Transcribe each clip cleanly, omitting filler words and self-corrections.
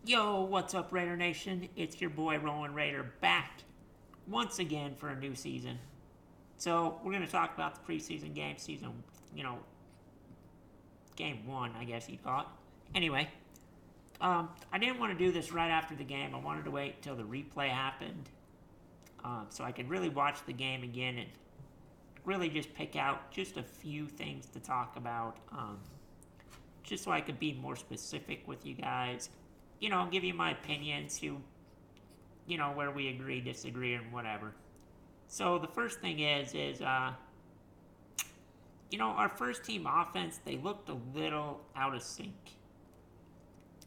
Yo, what's up, Raider Nation? It's your boy Roland Raider back once again for a new season. So, we're going to talk about the preseason game, you know, game one, I guess you'd call it. Anyway, I didn't want to do this right after the game. I wanted to wait until the replay happened so I could really watch the game again and really just pick out just a few things to talk about, just so I could be more specific with you guys. Give you my opinions, where we agree, disagree, and whatever. So the first thing is our first team offense, they looked a little out of sync.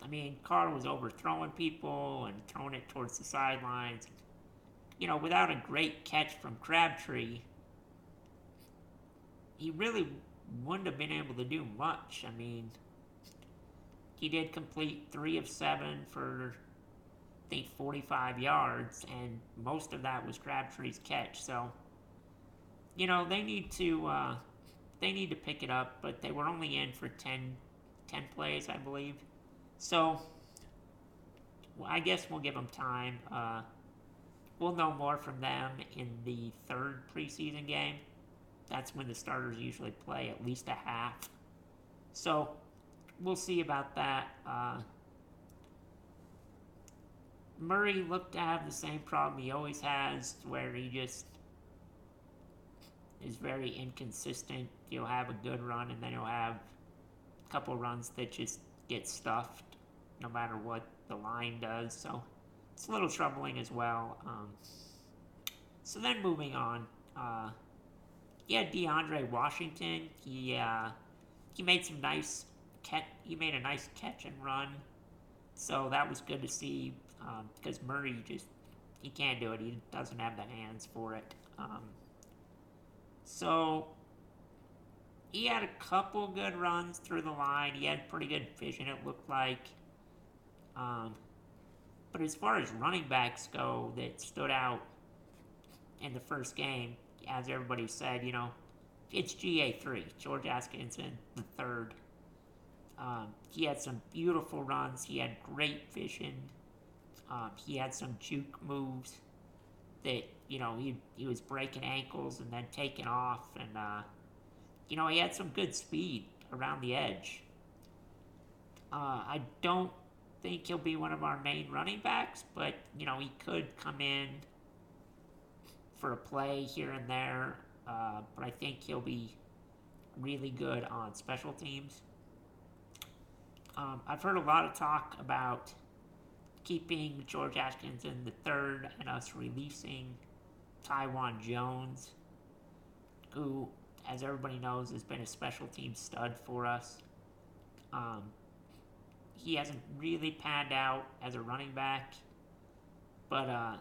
I mean, Carr was overthrowing people and throwing it towards the sidelines. Without a great catch from Crabtree, he really wouldn't have been able to do much. I mean, he did complete 3 of 7 for, I think, 45 yards, and most of that was Crabtree's catch. So, they need to pick it up, but they were only in for 10 plays, I believe. So, I guess we'll give them time. We'll know more from them in the third preseason game. That's when the starters usually play at least a half. So, we'll see about that. Murray looked to have the same problem he always has, where he just is very inconsistent. He'll have a good run, and then he'll have a couple runs that just get stuffed no matter what the line does. So it's a little troubling as well. So then moving on, DeAndre Washington. He made some nice he made a nice catch and run. So that was good to see because Murray he can't do it. He doesn't have the hands for it. So he had a couple good runs through the line. He had pretty good vision, it looked like. But as far as running backs go that stood out in the first game, as everybody said, it's GA3, George Atkinson the third. He had some beautiful runs. He had great vision. He had some juke moves that he was breaking ankles and then taking off, and he had some good speed around the edge. I don't think he'll be one of our main running backs, but he could come in for a play here and there. But I think he'll be really good on special teams. I've heard a lot of talk about keeping George Atkinson the third and us releasing Taiwan Jones, who, as everybody knows, has been a special team stud for us. He hasn't really panned out as a running back, but I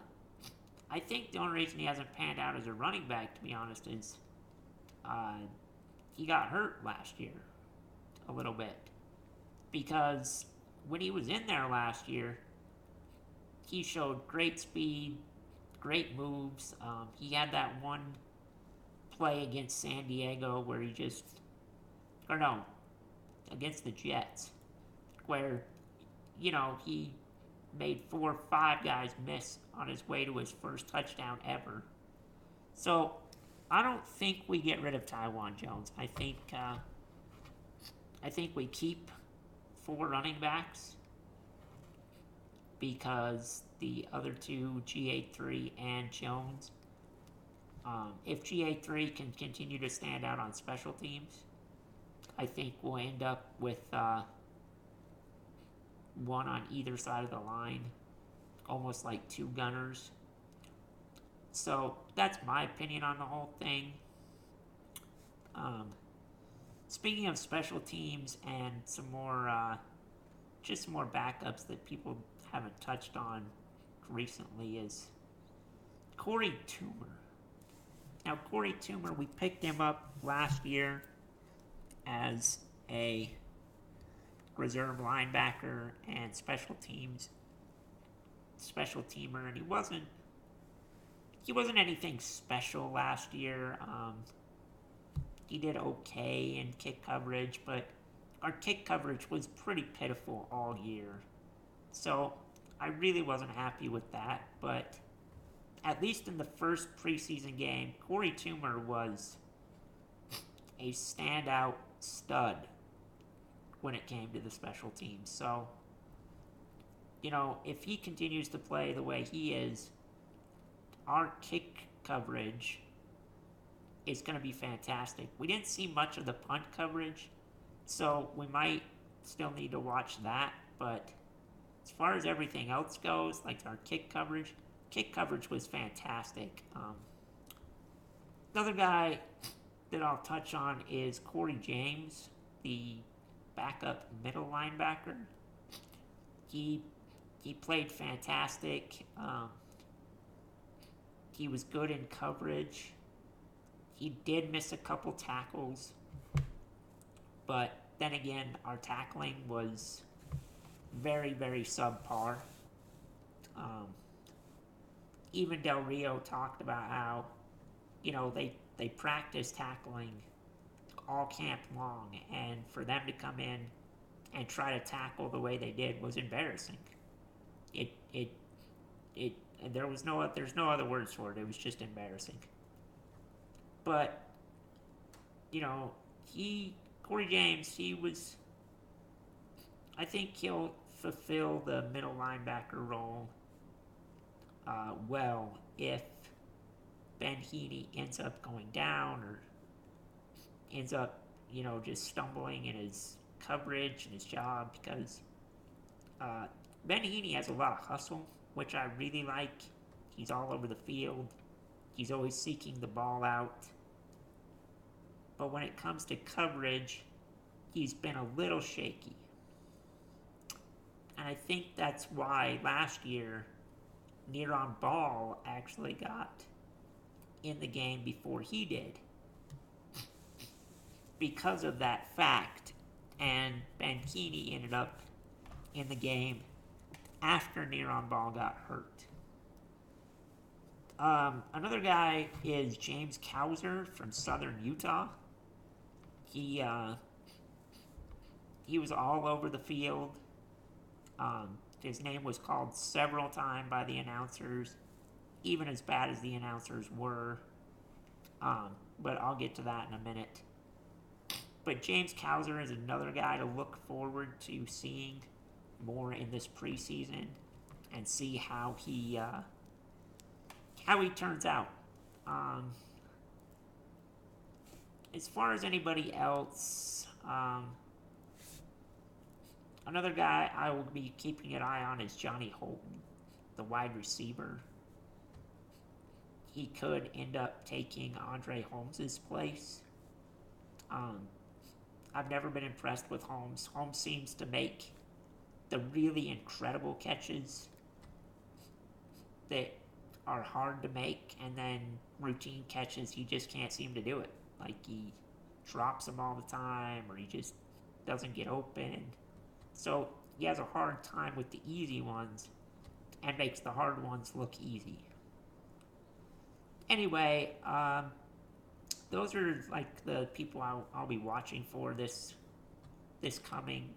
think the only reason he hasn't panned out as a running back, to be honest, is he got hurt last year a little bit. Because when he was in there last year, he showed great speed, great moves. He had that one play against San Diego where against the Jets, where, he made 4 or 5 guys miss on his way to his first touchdown ever. So I don't think we get rid of Taiwan Jones. I think we keep 4 running backs because the other two, GA3 and Jones, if GA3 can continue to stand out on special teams, I think we'll end up with one on either side of the line, almost like 2 gunners. So that's my opinion on the whole thing. Speaking of special teams and some more backups that people haven't touched on recently is Corey Toomer. Now, Corey Toomer, we picked him up last year as a reserve linebacker and special teamer, and he wasn't anything special last year. He did okay in kick coverage, but our kick coverage was pretty pitiful all year. So I really wasn't happy with that, but at least in the first preseason game, Corey Toomer was a standout stud when it came to the special teams. So, if he continues to play the way he is, our kick coverage is going to be fantastic. We didn't see much of the punt coverage, so we might still need to watch that. But as far as everything else goes, like our kick coverage was fantastic. Another guy that I'll touch on is Corey James, the backup middle linebacker. He played fantastic. He was good in coverage. He did miss a couple tackles, but then again, our tackling was very, very subpar. Even Del Rio talked about how, they practice tackling all camp long, and for them to come in and try to tackle the way they did was embarrassing. There's no other words for it. It was just embarrassing. But, Corey James, I think he'll fulfill the middle linebacker role well if Ben Heaney ends up going down or ends up, just stumbling in his coverage and his job, because Ben Heaney has a lot of hustle, which I really like. He's all over the field. He's always seeking the ball out. But when it comes to coverage, he's been a little shaky. And I think that's why last year, Neron Ball actually got in the game before he did. Because of that fact. And Ben Heaney ended up in the game after Neron Ball got hurt. Another guy is James Cowser from Southern Utah. He was all over the field. His name was called several times by the announcers, even as bad as the announcers were. But I'll get to that in a minute. But James Cowser is another guy to look forward to seeing more in this preseason and see how he turns out. As far as anybody else, another guy I will be keeping an eye on is Johnny Holton, the wide receiver. He could end up taking Andre Holmes' place. I've never been impressed with Holmes. Holmes seems to make the really incredible catches that are hard to make, and then routine catches, he just can't seem to do it. Like, he drops them all the time, or he just doesn't get open. So he has a hard time with the easy ones and makes the hard ones look easy. Anyway, those are like the people I'll be watching for this coming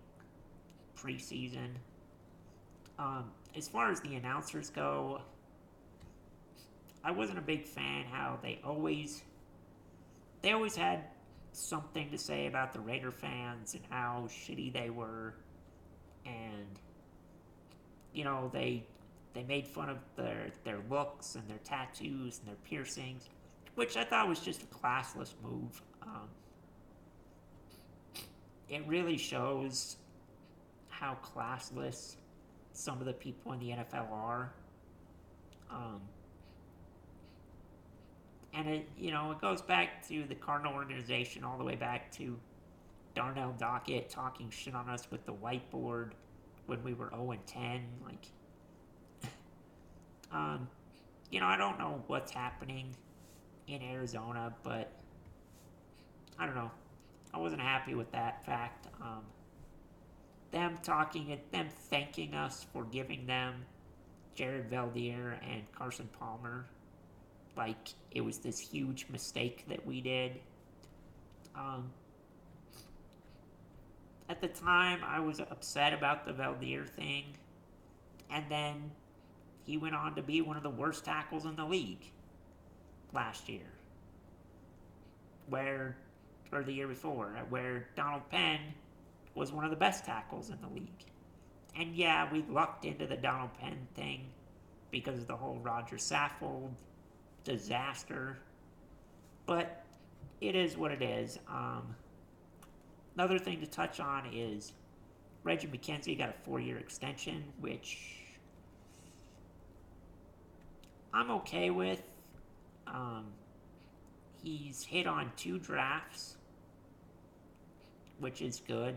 preseason. As far as the announcers go, I wasn't a big fan how they always had something to say about the Raider fans and how shitty they were, and they made fun of their looks and their tattoos and their piercings, which I thought was just a classless move. It really shows how classless some of the people in the NFL are. And it goes back to the Cardinal organization, all the way back to Darnell Dockett talking shit on us with the whiteboard when we were 0-10. Like, I don't know what's happening in Arizona, but I don't know. I wasn't happy with that fact. Them thanking us for giving them Jared Valdir and Carson Palmer, like it was this huge mistake that we did. At the time, I was upset about the Valdir thing, And then he went on to be one of the worst tackles in the league last year. Or the year before, where Donald Penn was one of the best tackles in the league. And yeah, we lucked into the Donald Penn thing because of the whole Roger Saffold disaster. But it is what it is. Another thing to touch on is Reggie McKenzie got a 4-year extension, which I'm okay with. He's hit on 2 drafts, which is good,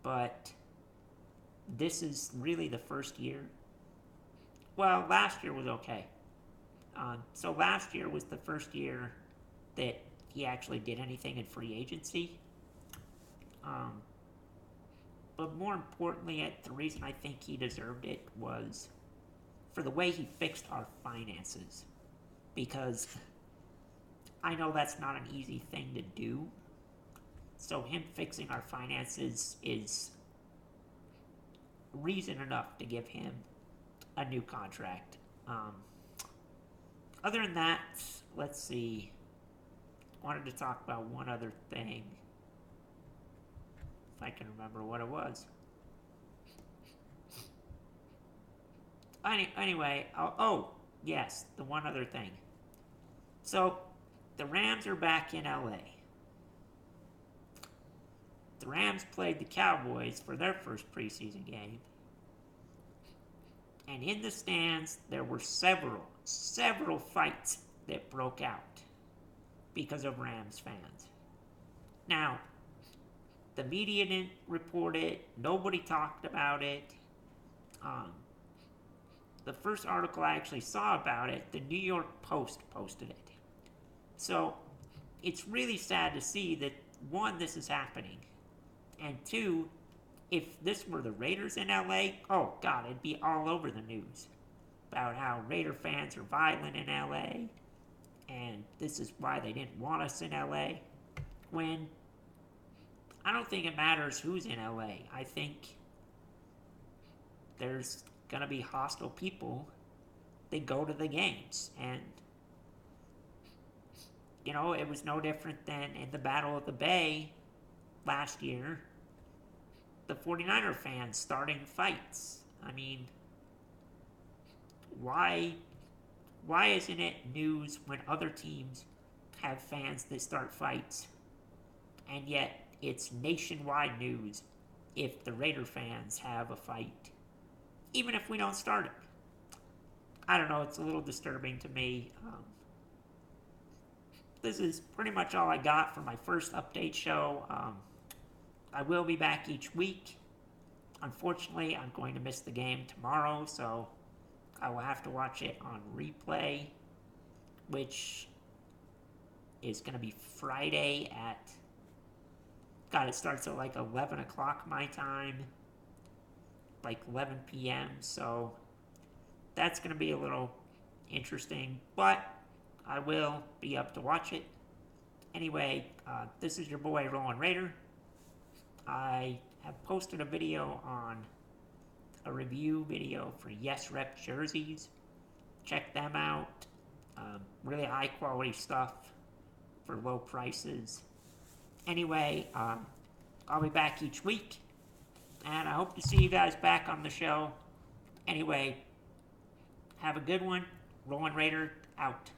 but this is really the first year. Well, last year was okay. So last year was the first year that he actually did anything in free agency. But more importantly, the reason I think he deserved it was for the way he fixed our finances. Because I know that's not an easy thing to do. So him fixing our finances is reason enough to give him a new contract. Other than that, let's see. I wanted to talk about one other thing. If I can remember what it was. Anyway, yes, the one other thing. So, the Rams are back in LA. The Rams played the Cowboys for their first preseason game. And in the stands, there were several fights that broke out because of Rams fans. Now, the media didn't report it. Nobody talked about it. The first article I actually saw about it, the New York Post posted it. So, it's really sad to see that, 1, this is happening. And 2, if this were the Raiders in LA, oh God, it'd be all over the news about how Raider fans are violent in LA, and this is why they didn't want us in LA. When I don't think it matters who's in LA. I think there's going to be hostile people that go to the games. And, you know, it was no different than in the Battle of the Bay last year. The 49er fans starting fights. I mean, why isn't it news when other teams have fans that start fights? And yet, it's nationwide news if the Raider fans have a fight, even if we don't start it. I don't know, it's a little disturbing to me. This is pretty much all I got for my first update show. I will be back each week. Unfortunately, I'm going to miss the game tomorrow, so I will have to watch it on replay, which is going to be Friday at... God, it starts at like 11 o'clock my time, like 11 p.m., so that's going to be a little interesting, but I will be up to watch it. Anyway, this is your boy, Rolling Raider. I have posted a video on a review video for Yes Rep jerseys. Check them out. Really high quality stuff for low prices. Anyway, I'll be back each week, and I hope to see you guys back on the show. Anyway, have a good one. Rolling Raider out.